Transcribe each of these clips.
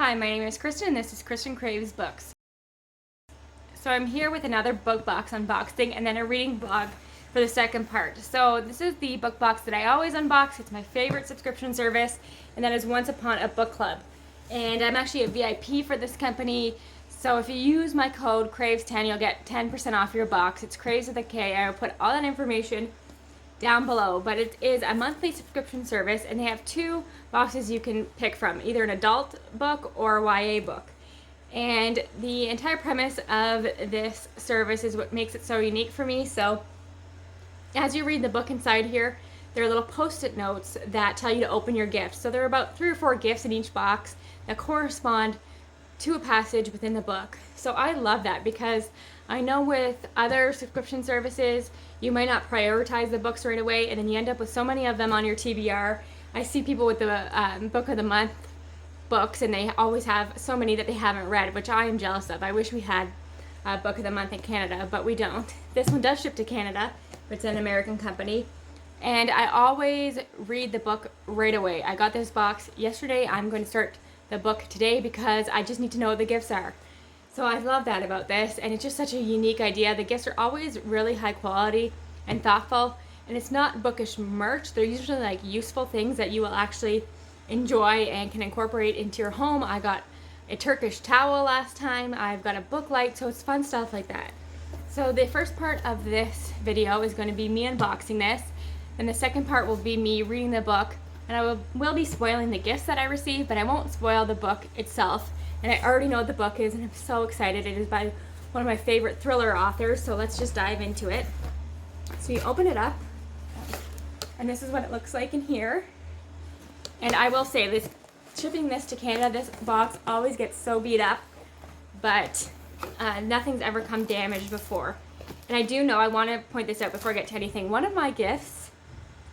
Hi, my name is Kristen and this is Kristen Craves Books. So I'm here with another book box unboxing and then a reading blog for the second part. So this is the book box that I always unbox. It's my favorite subscription service, and that is Once Upon a Book Club. And I'm actually a VIP for this company. So if you use my code CRAVES10, you'll get 10% off your box. It's Craves with a K. I will put all that information down below, but it is a monthly subscription service, and they have two boxes you can pick from, either an adult book or a YA book. And the entire premise of this service is what makes it so unique for me. So as you read the book inside here, there are little post-it notes that tell you to open your gifts. So there are about 3 or 4 gifts in each box that correspond to a passage within the book. So I love that, because I know with other subscription services you might not prioritize the books right away, and then you end up with so many of them on your TBR. I see people with the book of the month books, and they always have so many that they haven't read, which I am jealous of. I wish we had a book of the month in Canada, but we don't. This one does ship to Canada, but it's an American company. And I always read the book right away. I got this box yesterday. I'm going to start the book today because I just need to know what the gifts are. So I love that about this, and it's just such a unique idea. The gifts are always really high quality and thoughtful, and it's not bookish merch. They're usually like useful things that you will actually enjoy and can incorporate into your home. I got a Turkish towel last time. I've got a book light, so it's fun stuff like that. So the first part of this video is going to be me unboxing this, and the second part will be me reading the book, and I will be spoiling the gifts that I received, but I won't spoil the book itself. And I already know what the book is, and I'm so excited. It is by one of my favorite thriller authors, so let's just dive into it. So you open it up, and this is what it looks like in here. And I will say this, shipping this to Canada, this box always gets so beat up, but nothing's ever come damaged before. And I do know, I want to point this out before I get to anything. One of my gifts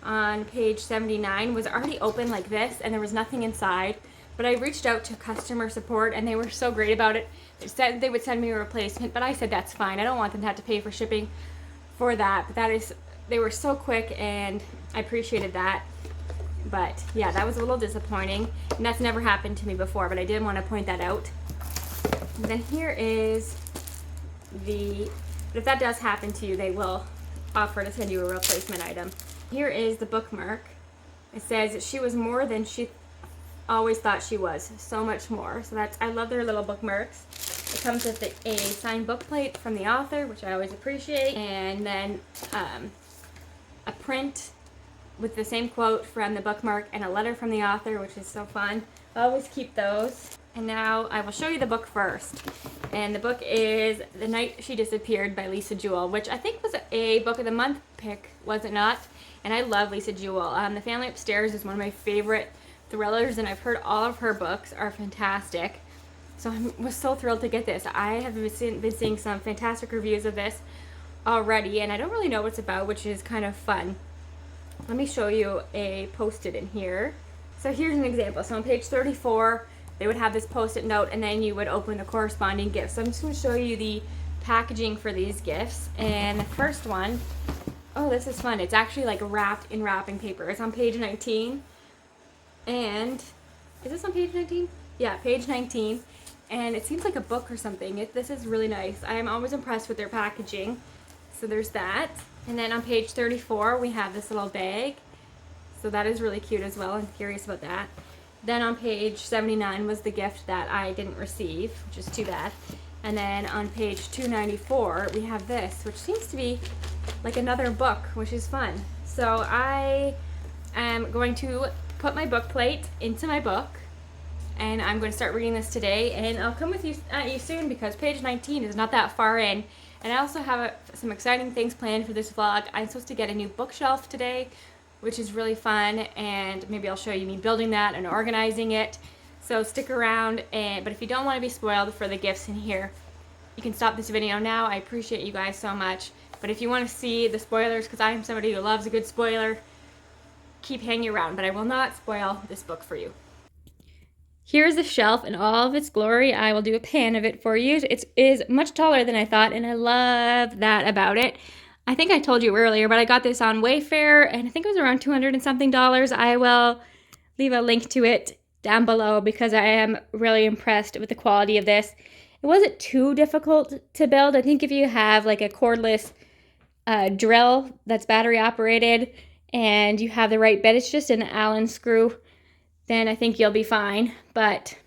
on page 79 was already open like this, and there was nothing inside. But I reached out to customer support, and they were so great about it. They said they would send me a replacement, but I said that's fine. I don't want them to have to pay for shipping for that. But they were so quick, and I appreciated that. But yeah, that was a little disappointing, and that's never happened to me before, but I did want to point that out. And then here is but if that does happen to you, they will offer to send you a replacement item. Here is the bookmark. It says, "She was more than she always thought she was, so much more." So I love their little bookmarks. It comes with a signed book plate from the author, which I always appreciate, and then a print with the same quote from the bookmark and a letter from the author, which is so fun. I always keep those. And now I will show you the book first. And the book is The Night She Disappeared by Lisa Jewell, which I think was a book of the month pick, was it not? And I love Lisa Jewell. The Family Upstairs is one of my favorite thrillers, and I've heard all of her books are fantastic. So I was so thrilled to get this. I have been seeing some fantastic reviews of this already, and I don't really know what it's about, which is kind of fun. Let me show you a post-it in here. So here's an example. So on page 34, they would have this post-it note, and then you would open the corresponding gift. So I'm just going to show you the packaging for these gifts. And the first one, oh, this is fun. It's actually like wrapped in wrapping paper. It's on page 19. And is this on page 19? Yeah, page 19. And it seems like a book or something. This is really nice. I am always impressed with their packaging. So there's that. And then on page 34, we have this little bag. So that is really cute as well. I'm curious about that. Then on page 79 was the gift that I didn't receive, which is too bad. And then on page 294, we have this, which seems to be like another book, which is fun. So I am going to put my book plate into my book, and I'm going to start reading this today, and I'll come with you soon, because page 19 is not that far in. And I also have some exciting things planned for this vlog. I'm supposed to get a new bookshelf today, which is really fun, and maybe I'll show you me building that and organizing it. So stick around, but if you don't want to be spoiled for the gifts in here, you can stop this video now. I appreciate you guys so much. But if you want to see the spoilers, because I am somebody who loves a good spoiler, keep hanging around, but I will not spoil this book for you. Here's the shelf in all of its glory. I will do a pan of it for you. It is much taller than I thought, and I love that about it. I think I told you earlier, but I got this on Wayfair, and I think it was around $200 and something. I will leave a link to it down below because I am really impressed with the quality of this. It wasn't too difficult to build. I think if you have like a cordless drill that's battery operated and you have the right bit, it's just an Allen screw, then I think you'll be fine. But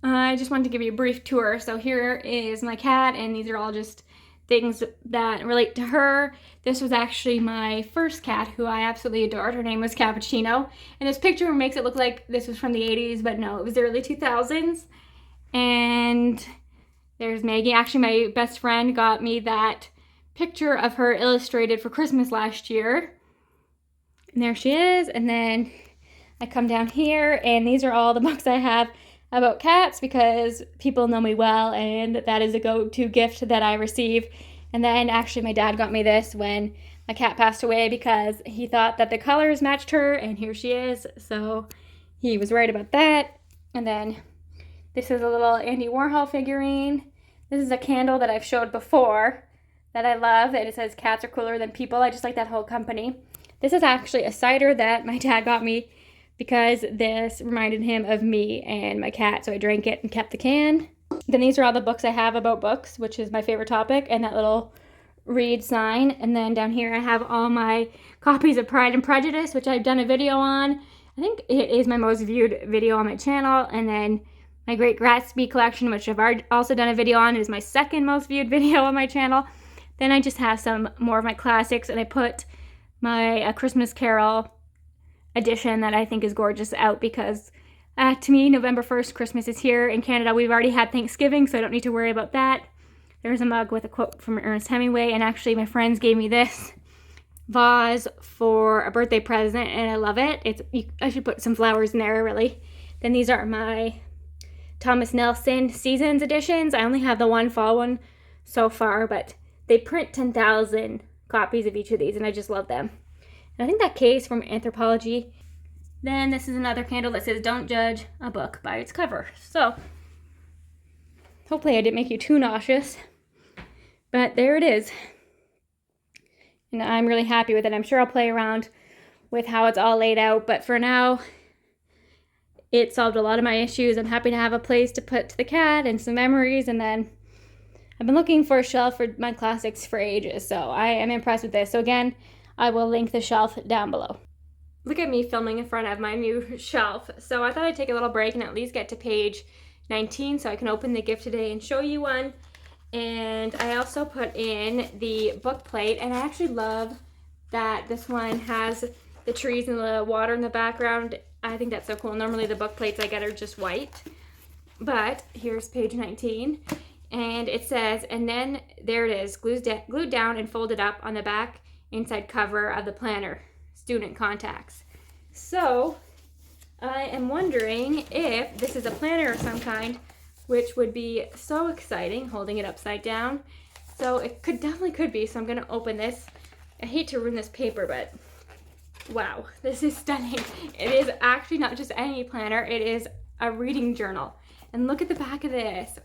I just wanted to give you a brief tour. So here is my cat, and these are all just things that relate to her. This was actually my first cat, who I absolutely adored. Her name was Cappuccino. And this picture makes it look like this was from the 80s, but no, it was the early 2000s. And there's Maggie. Actually, my best friend got me that picture of her illustrated for Christmas last year. And there she is. And then I come down here, and these are all the books I have about cats because people know me well, and that is a go-to gift that I receive. And then actually my dad got me this when my cat passed away because he thought that the colors matched her, and here she is. So he was right about that. And then this is a little Andy Warhol figurine. This is a candle that I've showed before that I love, and it says cats are cooler than people. I just like that whole company. This is actually a cider that my dad got me because this reminded him of me and my cat, so I drank it and kept the can. Then these are all the books I have about books, which is my favorite topic, and that little read sign. And then down here I have all my copies of Pride and Prejudice, which I've done a video on. I think it is my most viewed video on my channel. And then my Great Gatsby collection, which I've also done a video on, is my second most viewed video on my channel. Then I just have some more of my classics, and I put my A Christmas Carol edition that I think is gorgeous out because to me, November 1st, Christmas is here. In Canada, we've already had Thanksgiving, so I don't need to worry about that. There's a mug with a quote from Ernest Hemingway, and actually my friends gave me this vase for a birthday present, and I love it. I should put some flowers in there, really. Then these are my Thomas Nelson Seasons editions. I only have the one fall one so far, but they print 10,000 copies of each of these, and I just love them. And I think that case from Anthropology. Then this is another candle that says, "Don't judge a book by its cover." So hopefully I didn't make you too nauseous, but there it is. And I'm really happy with it. I'm sure I'll play around with how it's all laid out, but for now, it solved a lot of my issues. I'm happy to have a place to put the cat and some memories, and then I've been looking for a shelf for my classics for ages, so I am impressed with this. So again, I will link the shelf down below. Look at me filming in front of my new shelf. So I thought I'd take a little break and at least get to page 19 so I can open the gift today and show you one. And I also put in the book plate, and I actually love that this one has the trees and the water in the background. I think that's so cool. Normally the book plates I get are just white, but here's page 19. And it says, and then there it is, glued down and folded up on the back inside cover of the planner, student contacts. So I am wondering if this is a planner of some kind, which would be so exciting, holding it upside down. So it definitely could be. So I'm going to open this. I hate to ruin this paper, but wow, this is stunning. It is actually not just any planner, it is a reading journal. And look at the back of this.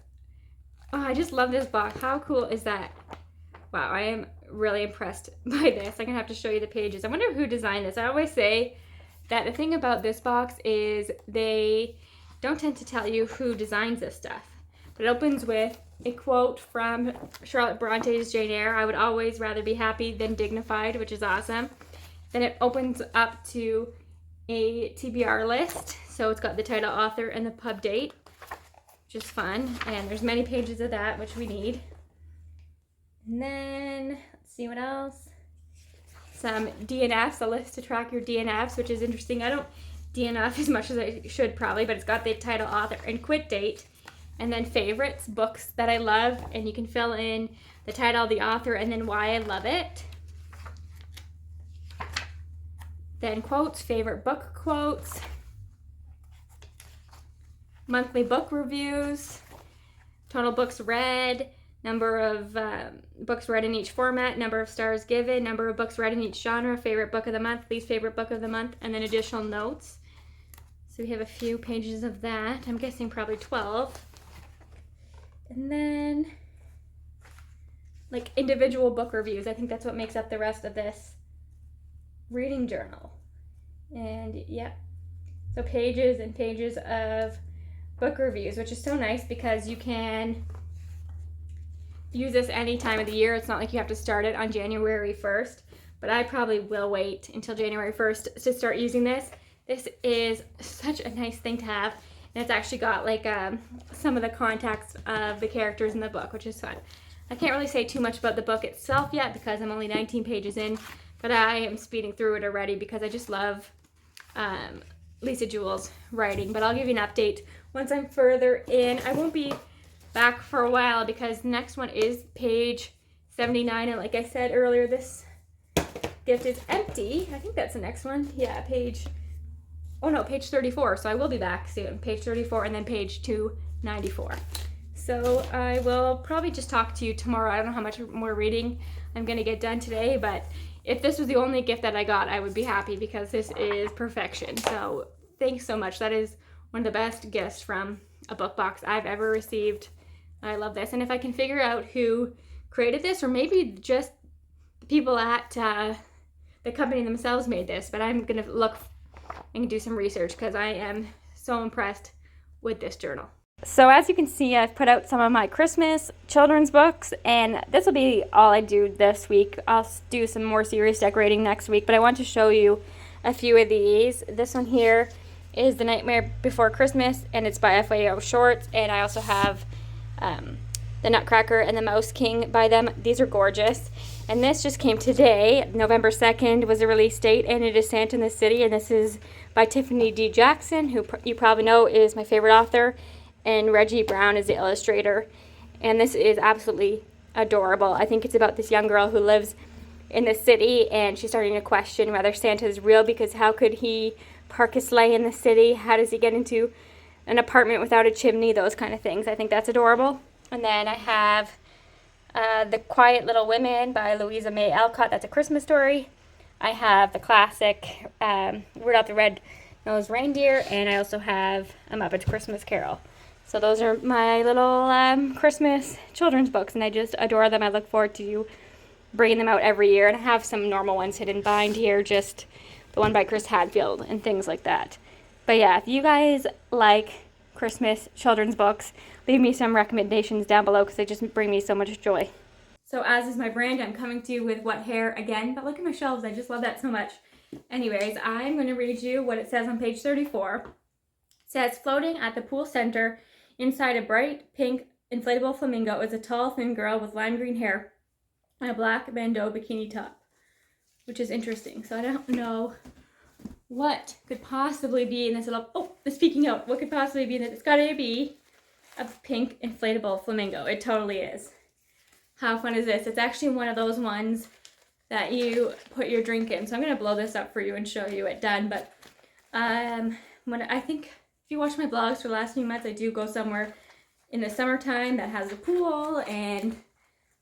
Oh, I just love this box. How cool is that? Wow, I am really impressed by this. I'm gonna have to show you the pages. I wonder who designed this. I always say that the thing about this box is they don't tend to tell you who designs this stuff. But it opens with a quote from Charlotte Bronte's Jane Eyre. I would always rather be happy than dignified, which is awesome. Then it opens up to a TBR list. So it's got the title, author, and the pub date, which is fun. And there's many pages of that, which we need. And then, let's see what else. Some DNFs, a list to track your DNFs, which is interesting. I don't DNF as much as I should probably, but it's got the title, author, and quit date. And then favorites, books that I love, and you can fill in the title, the author, and then why I love it. Then quotes, favorite book quotes. Monthly book reviews. Total books read. Number of books read in each format, number of stars given, number of books read in each genre, favorite book of the month, least favorite book of the month, and then additional notes. So we have a few pages of that. I'm guessing probably 12. And then like individual book reviews. I think that's what makes up the rest of this reading journal. And yeah, So pages and pages of book reviews, which is so nice because you can use this any time of the year. It's not like you have to start it on January 1st, but I probably will wait until January 1st to start using this. This is such a nice thing to have, and it's actually got like some of the contacts of the characters in the book, which is fun. I can't really say too much about the book itself yet because I'm only 19 pages in, but I am speeding through it already because I just love Lisa Jewell's writing. But I'll give you an update once I'm further in. I won't be back for a while because the next one is page 79, and like I said earlier, this gift is empty. I think that's the next one. Yeah, page 34. So I will be back soon. Page 34 and then page 294. So I will probably just talk to you tomorrow. I don't know how much more reading I'm gonna get done today, but if this was the only gift that I got, I would be happy because this is perfection. So thanks so much. That is one of the best gifts from a book box I've ever received. I love this. And if I can figure out who created this, or maybe just the people at the company themselves made this, but I'm gonna look and do some research because I am so impressed with this journal. So as you can see, I've put out some of my Christmas children's books, and this will be all I do this week. I'll do some more serious decorating next week, but I want to show you a few of these. This one here is The Nightmare Before Christmas, and it's by FAO Schwartz, and I also have The Nutcracker and the Mouse King by them. These are gorgeous, and this just came today. November 2nd was the release date, and it is Santa in the City, and this is by Tiffany D. Jackson, who you probably know is my favorite author, and Reggie Brown is the illustrator, and this is absolutely adorable. I think it's about this young girl who lives in the city, and she's starting to question whether Santa is real, because how could he park his sleigh in the city? How does he get into an apartment without a chimney? Those kind of things. I think that's adorable. And then I have The Quiet Little Women by Louisa May Alcott. That's a Christmas story. I have the classic Rudolph the Red-Nosed Reindeer, and I also have A Muppet's Christmas Carol. So those are my little Christmas children's books, and I just adore them. I look forward to bringing them out every year, and I have some normal ones hidden behind here, just the one by Chris Hadfield and things like that. But yeah, if you guys like Christmas children's books, leave me some recommendations down below because they just bring me so much joy. So as is my brand, I'm coming to you with What Hair again, but look at my shelves. I just love that so much. Anyways, I'm going to read you what it says on page 34. It says, floating at the pool center inside a bright pink inflatable flamingo is a tall, thin girl with lime green hair and a black bandeau bikini top, which is interesting. So I don't know what could possibly be in this little, speaking out, what could possibly be in it? It's got to be a pink inflatable flamingo. It totally is. How fun is this? It's actually one of those ones that you put your drink in. So I'm going to blow this up for you and show you it done. But when I think, if you watch my blogs for the last few months, I do go somewhere in the summertime that has a pool and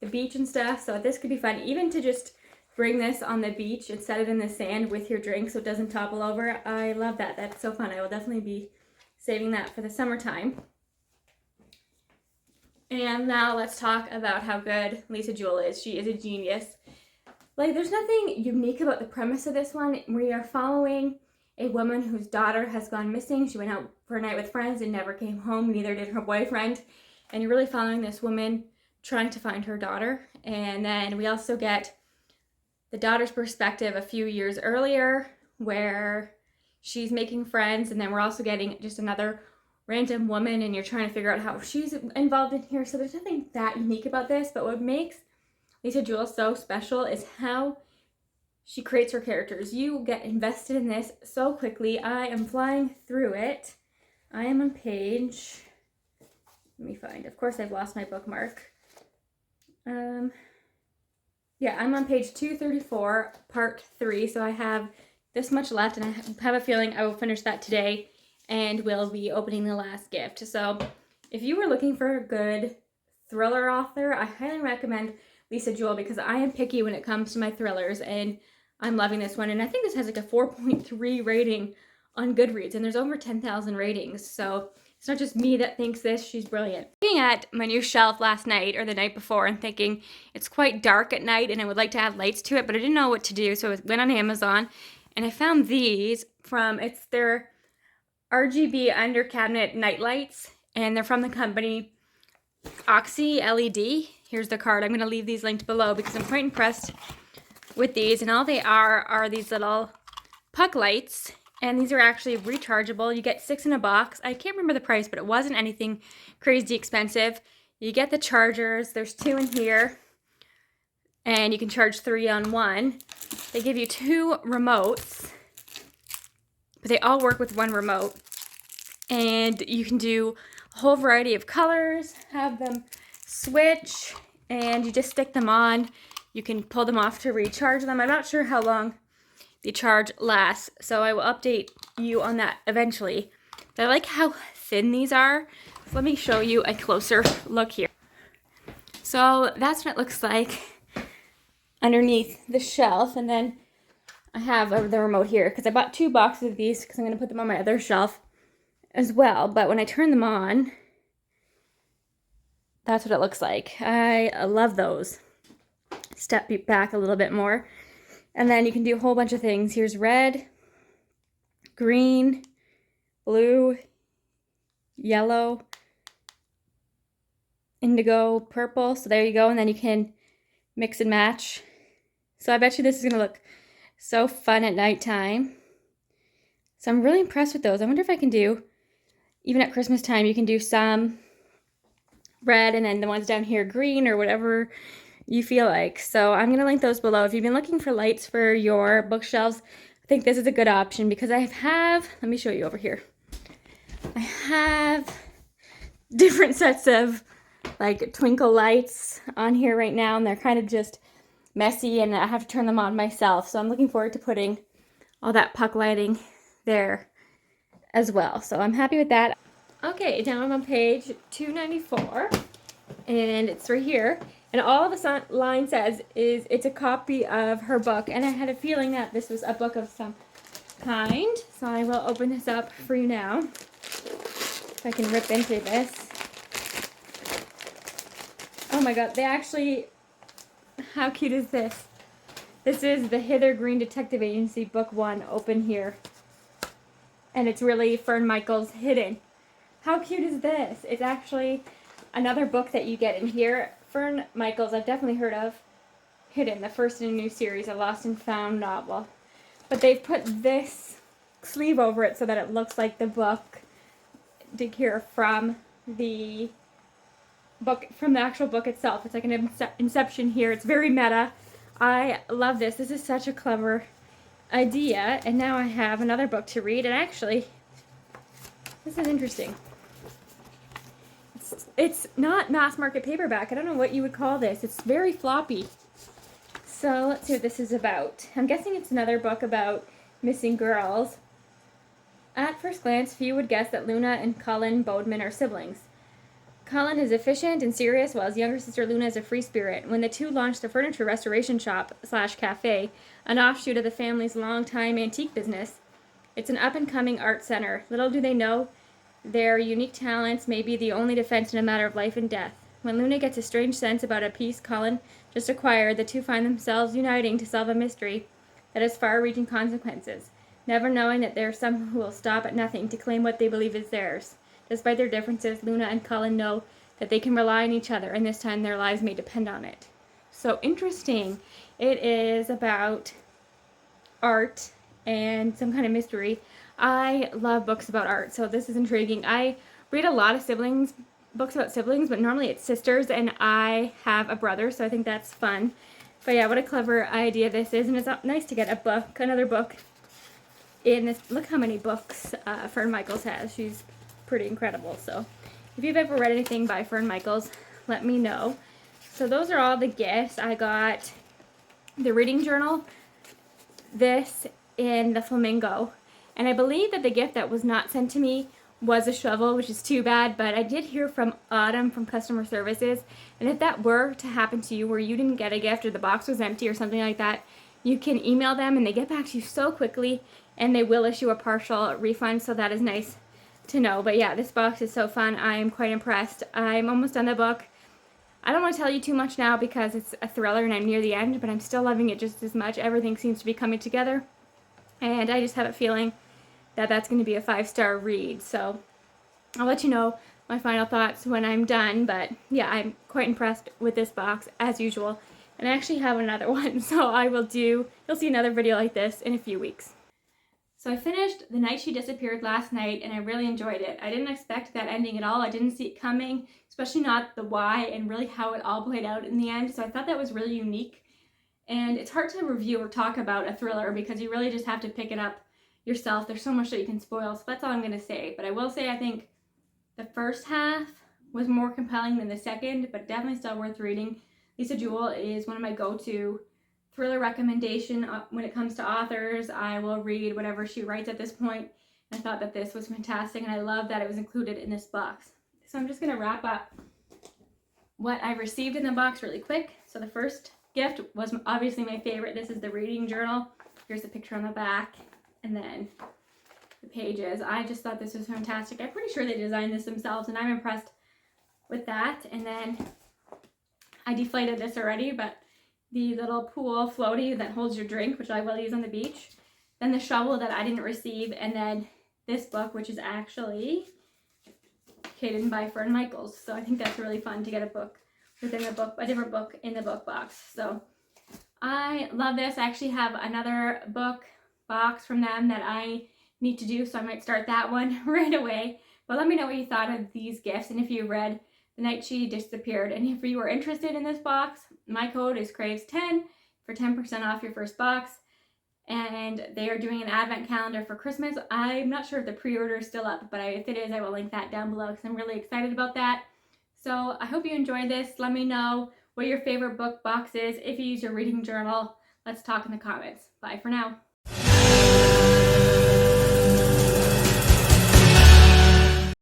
the beach and stuff. So this could be fun, even to just bring this on the beach and set it in the sand with your drink so it doesn't topple over. I love that. That's so fun. I will definitely be saving that for the summertime. And now let's talk about how good Lisa Jewell is. She is a genius. Like, there's nothing unique about the premise of this one. We are following a woman whose daughter has gone missing. She went out for a night with friends and never came home. Neither did her boyfriend. And you're really following this woman trying to find her daughter. And then we also get the daughter's perspective a few years earlier where she's making friends. And then we're also getting just another random woman, and you're trying to figure out how she's involved in here. So there's nothing that unique about this, but what makes Lisa Jewell so special is how she creates her characters. You get invested in this so quickly. I am flying through it. I am on page, let me find, of course I've lost my bookmark. Yeah, I'm on page 234, part 3, so I have this much left, and I have a feeling I will finish that today, and we'll be opening the last gift. So if you were looking for a good thriller author, I highly recommend Lisa Jewell because I am picky when it comes to my thrillers, and I'm loving this one. And I think this has like a 4.3 rating on Goodreads, and there's over 10,000 ratings. So it's not just me that thinks this, she's brilliant. Looking at my new shelf last night or the night before and thinking it's quite dark at night and I would like to add lights to it, but I didn't know what to do. So I went on Amazon and I found these from, it's their RGB under cabinet night lights, and they're from the company Oxy LED. Here's the card. I'm going to leave these linked below because I'm quite impressed with these, and all they are these little puck lights, and these are actually rechargeable. You get 6 in a box. I can't remember the price, but it wasn't anything crazy expensive. You get the chargers. There's 2 in here, and you can charge 3 on one. They give you 2 remotes, but they all work with 1 remote, and you can do a whole variety of colors, have them switch, and you just stick them on. You can pull them off to recharge them. I'm not sure how long the charge lasts, so I will update you on that eventually. But I like how thin these are. So let me show you a closer look here. So that's what it looks like underneath the shelf, and then I have the remote here because I bought 2 boxes of these because I'm going to put them on my other shelf as well. But when I turn them on, that's what it looks like. I love those. Step back a little bit more, and then you can do a whole bunch of things. Here's red, green, blue, yellow, indigo, purple. So there you go, and then you can mix and match. So I bet you this is gonna look so fun at nighttime. So I'm really impressed with those. I wonder if I can do, even at Christmas time, you can do some red and then the ones down here green or whatever you feel like. So I'm going to link those below. If you've been looking for lights for your bookshelves, I think this is a good option because I have, let me show you over here. I have different sets of like twinkle lights on here right now, and they're kind of just messy and I have to turn them on myself. So I'm looking forward to putting all that puck lighting there as well. So I'm happy with that. Okay, now I'm on page 294, and it's right here. And all the line says is it's a copy of her book, and I had a feeling that this was a book of some kind. So I will open this up for you now. If I can rip into this. Oh my god, they actually, how cute is this? This is the Hither Green Detective Agency Book 1, open here. And it's really Fern Michaels Hidden. How cute is this? It's actually another book that you get in here. Fern Michaels, I've definitely heard of. Hidden, the first in a new series, a lost and found novel. But they've put this sleeve over it so that it looks like the book dig here from the book, from the actual book itself. It's like an inception here. It's very meta. I love this. This is such a clever idea. And now I have another book to read. And actually, this is interesting. It's not mass market paperback. I don't know what you would call this. It's very floppy. So let's see what this is about. I'm guessing it's another book about missing girls. At first glance, few would guess that Luna and Colin Bodeman are siblings. Colin is efficient and serious, while his younger sister Luna is a free spirit. When the two launched a furniture restoration shop / cafe, an offshoot of the family's long-time antique business, it's an up-and-coming art center. Little do they know, their unique talents may be the only defense in a matter of life and death. When Luna gets a strange sense about a piece Colin just acquired, the two find themselves uniting to solve a mystery that has far-reaching consequences, never knowing that there are some who will stop at nothing to claim what they believe is theirs. Despite their differences, Luna and Colin know that they can rely on each other, and this time their lives may depend on it. So interesting. It is about art and some kind of mystery. I love books about art, so this is intriguing. I read a lot of books about siblings, but normally it's sisters, and I have a brother, so I think that's fun. But yeah, what a clever idea this is, and it's nice to get a book, another book in this. Look how many books Fern Michaels has. She's pretty incredible. So if you've ever read anything by Fern Michaels, let me know. So those are all the gifts. I got the reading journal, this, and the flamingo. And I believe that the gift that was not sent to me was a shovel, which is too bad, but I did hear from Autumn from customer services, and if that were to happen to you where you didn't get a gift or the box was empty or something like that, you can email them and they get back to you so quickly, and they will issue a partial refund, so that is nice to know. But yeah, this box is so fun. I am quite impressed. I'm almost done the book. I don't want to tell you too much now because it's a thriller and I'm near the end, but I'm still loving it just as much. Everything seems to be coming together, and I just have a feeling that that's going to be a 5-star read. So I'll let you know my final thoughts when I'm done, but yeah, I'm quite impressed with this box as usual. And I actually have another one, so you'll see another video like this in a few weeks. So I finished The Night She Disappeared last night, and I really enjoyed it. I didn't expect that ending at all. I didn't see it coming, especially not the why and really how it all played out in the end. So I thought that was really unique. And it's hard to review or talk about a thriller because you really just have to pick it up yourself. There's so much that you can spoil, so that's all I'm going to say. But I will say I think the first half was more compelling than the second, but definitely still worth reading. Lisa Jewell is one of my go-to thriller recommendation when it comes to authors. I will read whatever she writes at this point. I thought that this was fantastic, and I love that it was included in this box. So I'm just going to wrap up what I received in the box really quick. So the first gift was obviously my favorite. This is the reading journal. Here's the picture on the back, and then the pages. I just thought this was fantastic. I'm pretty sure they designed this themselves, and I'm impressed with that. And then I deflated this already, but the little pool floaty that holds your drink, which I will use on the beach. Then the shovel that I didn't receive, and then this book, which is actually hidden by Fern Michaels. So I think that's really fun to get a book within the book, a different book in the book box. So I love this. I actually have another book box from them that I need to do, so I might start that one right away. But let me know what you thought of these gifts, and if you read The Night She Disappeared. And if you are interested in this box, my code is Craves10 for 10% off your first box. And they are doing an advent calendar for Christmas. I'm not sure if the pre-order is still up, but if it is, I will link that down below because I'm really excited about that. So I hope you enjoyed this. Let me know what your favorite book box is. If you use your reading journal, let's talk in the comments. Bye for now.